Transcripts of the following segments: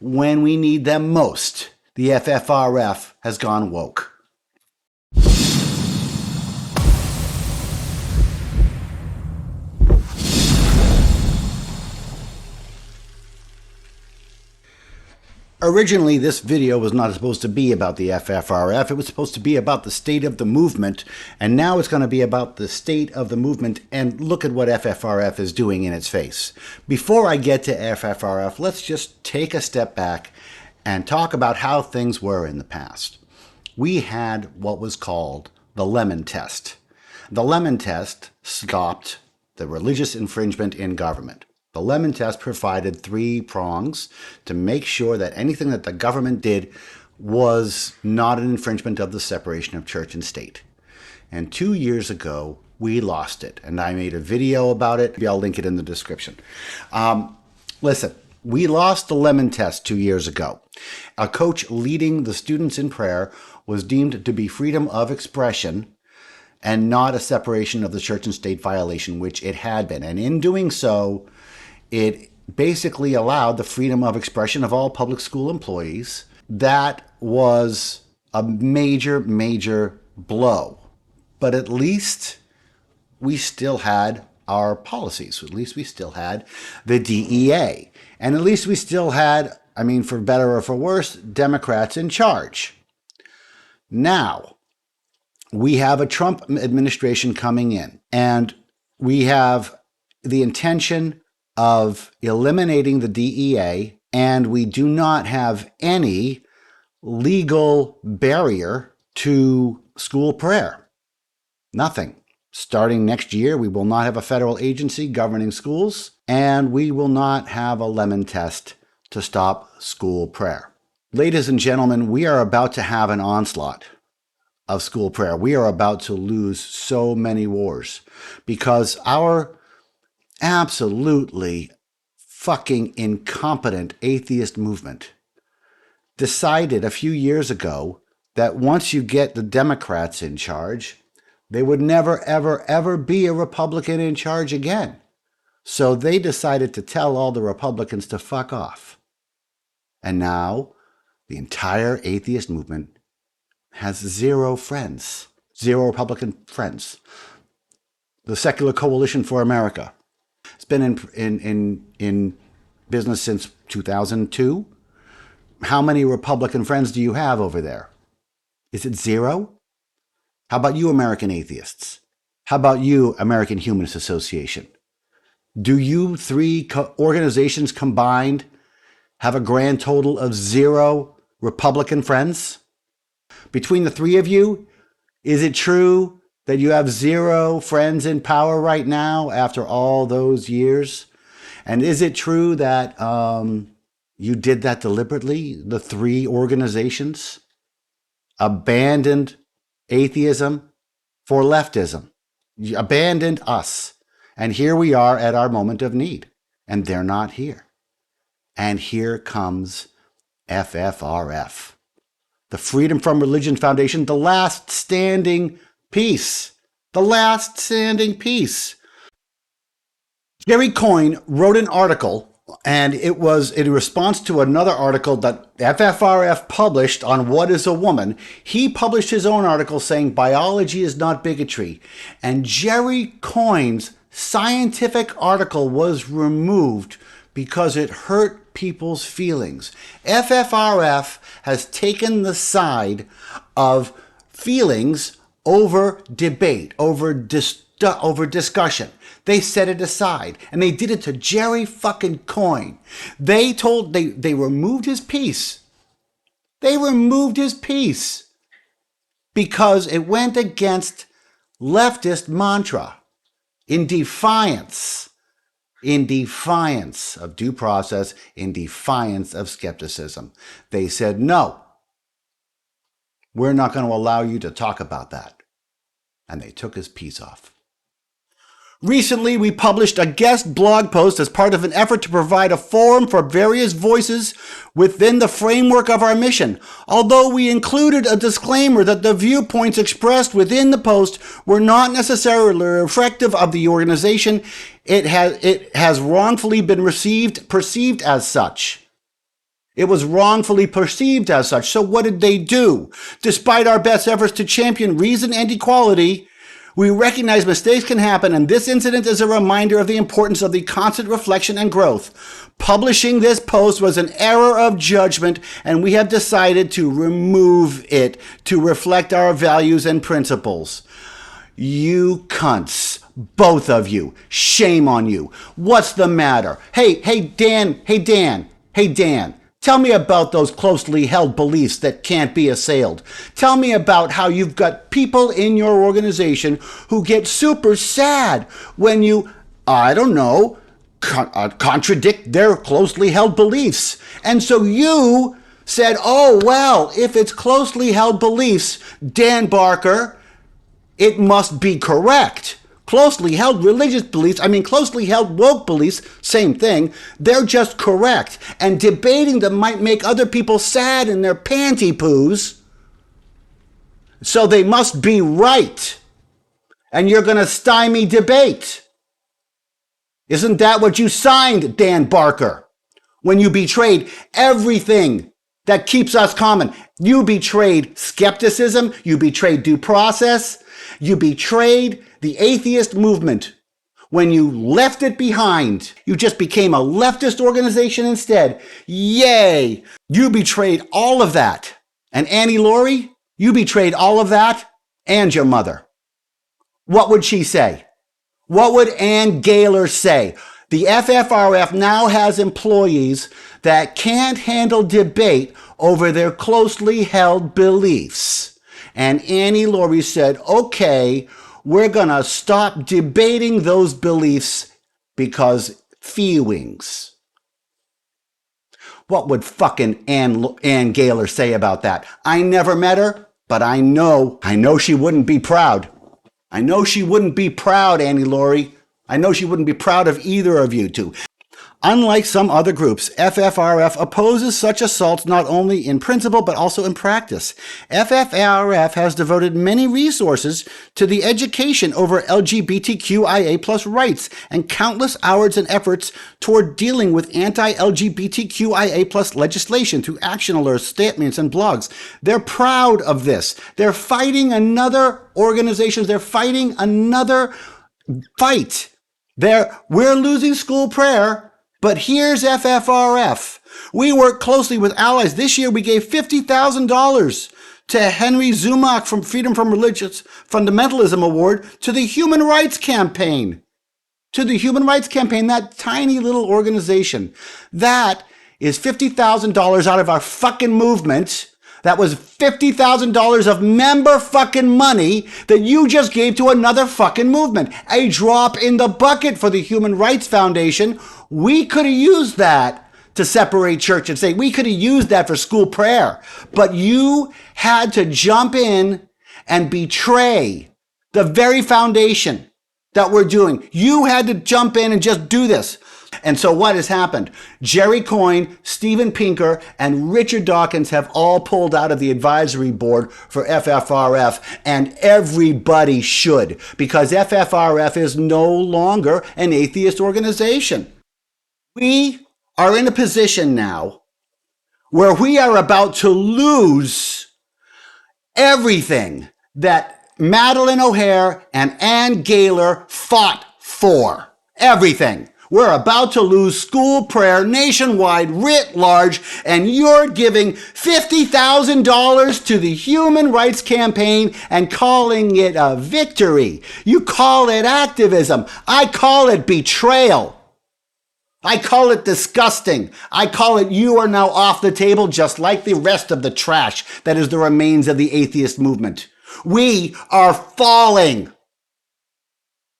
when we need them most, the FFRF has gone woke. Originally, this video was not supposed to be about the FFRF. It was supposed to be about the state of the movement, and now it's going to be about the state of the movement, and look at what FFRF is doing in its face. Before I get to FFRF, let's just take a step back and talk about how things were in the past. We had what was called the Lemon Test. The Lemon Test stopped the religious infringement in government. The Lemon Test provided 3 prongs to make sure that anything that the government did was not an infringement of the separation of church and state. And 2 years ago, we lost it. And I made a video about it. I'll link it in the description. Listen, we lost the Lemon Test 2 years ago. A coach leading the students in prayer was deemed to be freedom of expression and not a separation of the church and state violation, which it had been. And in doing so, it basically allowed the freedom of expression of all public school employees. That was a major, major blow. But at least we still had our policies. At least we still had the DEA. And at least we still had, I mean, for better or for worse, Democrats in charge. Now, we have a Trump administration coming in, and we have the intention of eliminating the DEA, and we do not have any legal barrier to school prayer. Nothing. Starting next year, we will not have a federal agency governing schools, and we will not have a Lemon Test to stop school prayer. Ladies and gentlemen, we are about to have an onslaught of school prayer. We are about to lose so many wars because our absolutely fucking incompetent atheist movement decided a few years ago that once you get the Democrats in charge, they would never, ever, ever be a Republican in charge again. So they decided to tell all the Republicans to fuck off. And now the entire atheist movement has 0 friends, 0 Republican friends. The Secular Coalition for America. It's been in business since 2002. How many Republican friends do you have over there? Is it 0? How about you, American Atheists? How about you, American Humanist Association? Do you 3 organizations combined have a grand total of 0 Republican friends? Between the 3 of you, is it true that you have 0 friends in power right now after all those years? And is it true that you did that deliberately? The 3 organizations abandoned atheism for leftism. You abandoned us. And here we are at our moment of need. And they're not here. And here comes FFRF. The Freedom from Religion Foundation, the last standing piece. The last standing piece. Jerry Coyne wrote an article, and it was in response to another article that FFRF published on What is a Woman. He published his own article saying biology is not bigotry. And Jerry Coyne's scientific article was removed because it hurt people's feelings. FFRF has taken the side of feelings over debate, over discussion. They set it aside, and they did it to Jerry fucking Coyne. They removed his piece. They removed his piece because it went against leftist mantra in defiance of due process, in defiance of skepticism. They said, no, we're not going to allow you to talk about that. And they took his piece off. Recently, we published a guest blog post as part of an effort to provide a forum for various voices within the framework of our mission. Although we included a disclaimer that the viewpoints expressed within the post were not necessarily reflective of the organization, it has wrongfully been perceived as such. It was wrongfully perceived as such. So what did they do? Despite our best efforts to champion reason and equality, we recognize mistakes can happen, and this incident is a reminder of the importance of the constant reflection and growth. Publishing this post was an error of judgment, and we have decided to remove it to reflect our values and principles. You cunts, both of you, shame on you. What's the matter? Hey, Dan, tell me about those closely held beliefs that can't be assailed. Tell me about how you've got people in your organization who get super sad when you, I don't know, contradict their closely held beliefs. And so you said, oh, well, if it's closely held beliefs, Dan Barker, it must be correct. Closely held religious beliefs, closely held woke beliefs, same thing, they're just correct. And debating them might make other people sad in their panty poos, so they must be right. And you're going to stymie debate. Isn't that what you signed, Dan Barker, when you betrayed everything that keeps us common? You betrayed skepticism, you betrayed due process, you betrayed the atheist movement. When you left it behind, you just became a leftist organization instead. Yay! You betrayed all of that. And Annie Laurie, you betrayed all of that and your mother. What would she say? What would Ann Gaylor say? The FFRF now has employees that can't handle debate over their closely held beliefs. And Annie Laurie said, okay, we're going to stop debating those beliefs because feelings. What would fucking Ann Gaylor say about that? I never met her, but I know she wouldn't be proud. I know she wouldn't be proud, Annie Laurie. I know she wouldn't be proud of either of you two. Unlike some other groups, FFRF opposes such assaults not only in principle but also in practice. FFRF has devoted many resources to the education over LGBTQIA+ rights and countless hours and efforts toward dealing with anti-LGBTQIA+ legislation through action alerts, statements, and blogs. They're proud of this. They're fighting another organization. They're fighting another fight. We're losing school prayer. But here's FFRF. We work closely with allies. This year we gave $50,000 to Henry Zumak from Freedom from Religious Fundamentalism Award to the Human Rights Campaign. That tiny little organization. That is $50,000 out of our fucking movement. That was $50,000 of member fucking money that you just gave to another fucking movement. A drop in the bucket for the Human Rights Foundation. We could have used that to separate church and state. We could have used that for school prayer. But you had to jump in and betray the very foundation that we're doing. You had to jump in and just do this. And so what has happened? Jerry Coyne, Steven Pinker, and Richard Dawkins have all pulled out of the advisory board for FFRF, and everybody should, because FFRF is no longer an atheist organization. We are in a position now where we are about to lose everything that Madeleine O'Hare and Ann Gaylor fought for. Everything. We're about to lose school prayer nationwide, writ large, and you're giving $50,000 to the Human Rights Campaign and calling it a victory. You call it activism. I call it betrayal. I call it disgusting. I call it you are now off the table just like the rest of the trash that is the remains of the atheist movement. We are falling.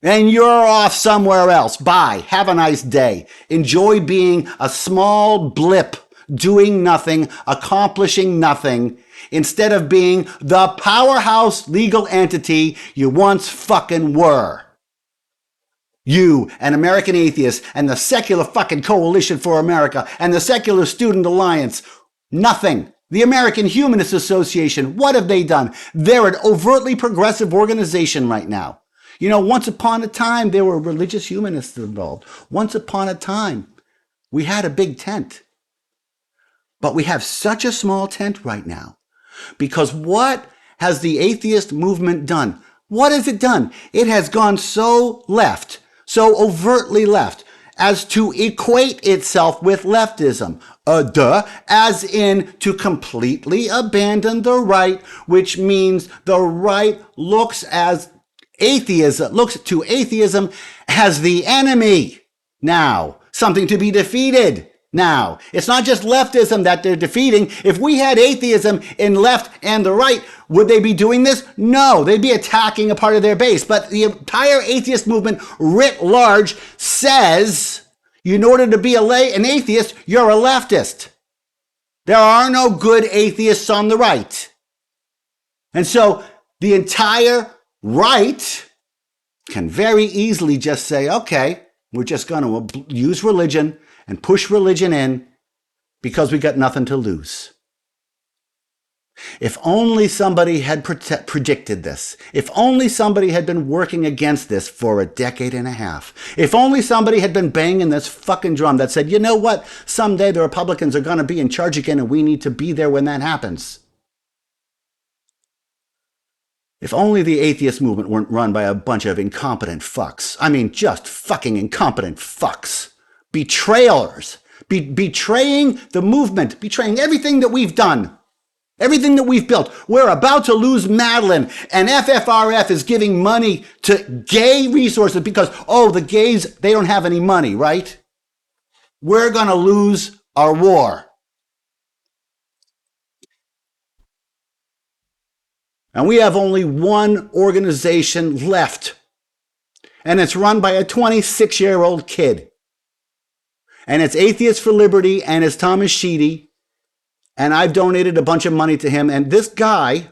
And you're off somewhere else. Bye. Have a nice day. Enjoy being a small blip, doing nothing, accomplishing nothing, instead of being the powerhouse legal entity you once fucking were. You, an American Atheist, and the Secular fucking Coalition for America, and the Secular Student Alliance, nothing. The American Humanist Association, what have they done? They're an overtly progressive organization right now. You know, once upon a time, there were religious humanists involved. Once upon a time, we had a big tent. But we have such a small tent right now. Because what has the atheist movement done? What has it done? It has gone so left, so overtly left, as to equate itself with leftism. As in to completely abandon the right, which means the right looks to atheism as the enemy. Now, something to be defeated. Now, it's not just leftism that they're defeating. If we had atheism in left and the right, would they be doing this? No, they'd be attacking a part of their base. But the entire atheist movement writ large says, in order to be an atheist, you're a leftist. There are no good atheists on the right. And so the entire right can very easily just say, okay, we're just going to use religion and push religion in because we got nothing to lose. If only somebody had predicted this. If only somebody had been working against this for a decade and a half. If only somebody had been banging this fucking drum that said, you know what? Someday the Republicans are going to be in charge again and we need to be there when that happens. If only the atheist movement weren't run by a bunch of incompetent fucks. I mean, just fucking incompetent fucks. Betrayers, betraying the movement, betraying everything that we've done, everything that we've built. We're about to lose Madeline, and FFRF is giving money to gay resources because, the gays, they don't have any money, right? We're going to lose our war. And we have only one organization left, and it's run by a 26-year-old kid. And it's Atheists for Liberty, and it's Thomas Sheedy. And I've donated a bunch of money to him. And this guy,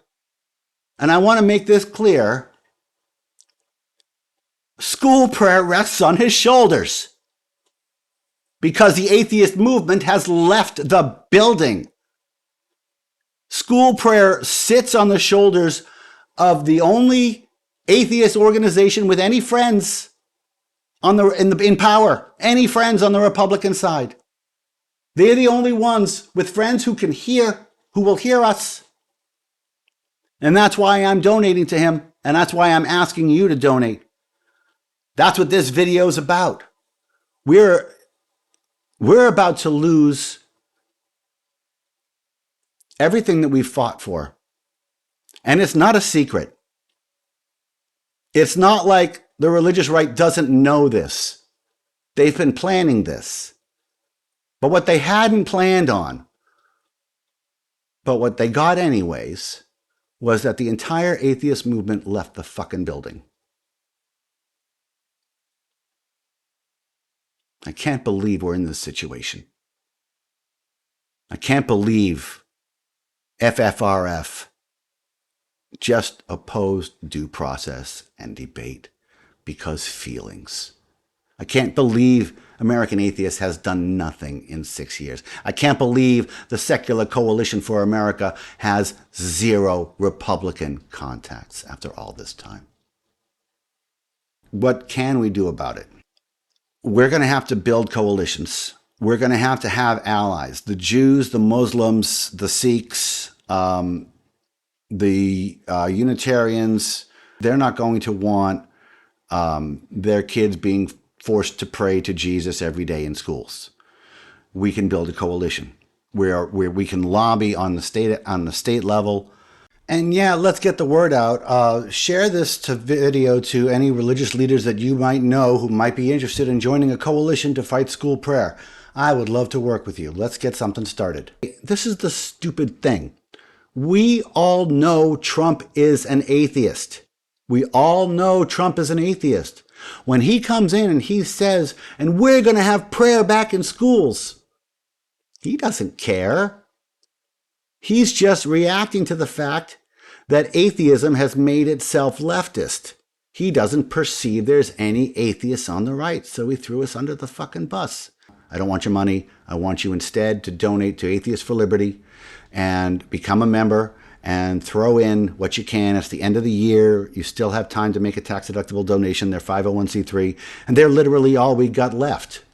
and I want to make this clear, school prayer rests on his shoulders. Because the atheist movement has left the building. School prayer sits on the shoulders of the only atheist organization with any friends in power, any friends on the Republican side. They're the only ones with friends who will hear us. And that's why I'm donating to him, and that's why I'm asking you to donate. That's what this video is about. We're about to lose everything that we've fought for. And it's not a secret. It's not like the religious right doesn't know this. They've been planning this. But what they hadn't planned on, but what they got anyways, was that the entire atheist movement left the fucking building. I can't believe we're in this situation. I can't believe FFRF just opposed due process and debate because feelings. I can't believe American Atheist has done nothing in 6 years. I can't believe the Secular Coalition for America has 0 Republican contacts after all this time. What can we do about it? We're going to have to build coalitions. We're going to have allies. The Jews, the Muslims, the Sikhs, the Unitarians, they're not going to want their kids being forced to pray to Jesus every day in schools. We can build a coalition where we can lobby on the state level. And yeah, let's get the word out. Share this video to any religious leaders that you might know who might be interested in joining a coalition to fight school prayer. I would love to work with you. Let's get something started. This is the stupid thing. We all know Trump is an atheist. We all know Trump is an atheist. When he comes in and he says, and we're going to have prayer back in schools, he doesn't care. He's just reacting to the fact that atheism has made itself leftist. He doesn't perceive there's any atheists on the right, so he threw us under the fucking bus. I don't want your money. I want you instead to donate to Atheists for Liberty and become a member and throw in what you can. It's the end of the year. You still have time to make a tax-deductible donation. They're 501c3, and they're literally all we got left.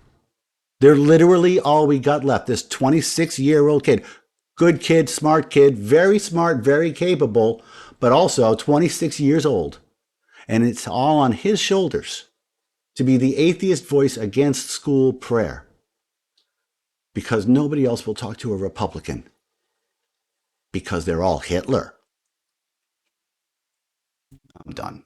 They're literally all we got left. This 26-year-old kid, good kid, very smart, very capable, but also 26 years old. And it's all on his shoulders to be the atheist voice against school prayer, because nobody else will talk to a Republican, because they're all Hitler. I'm done.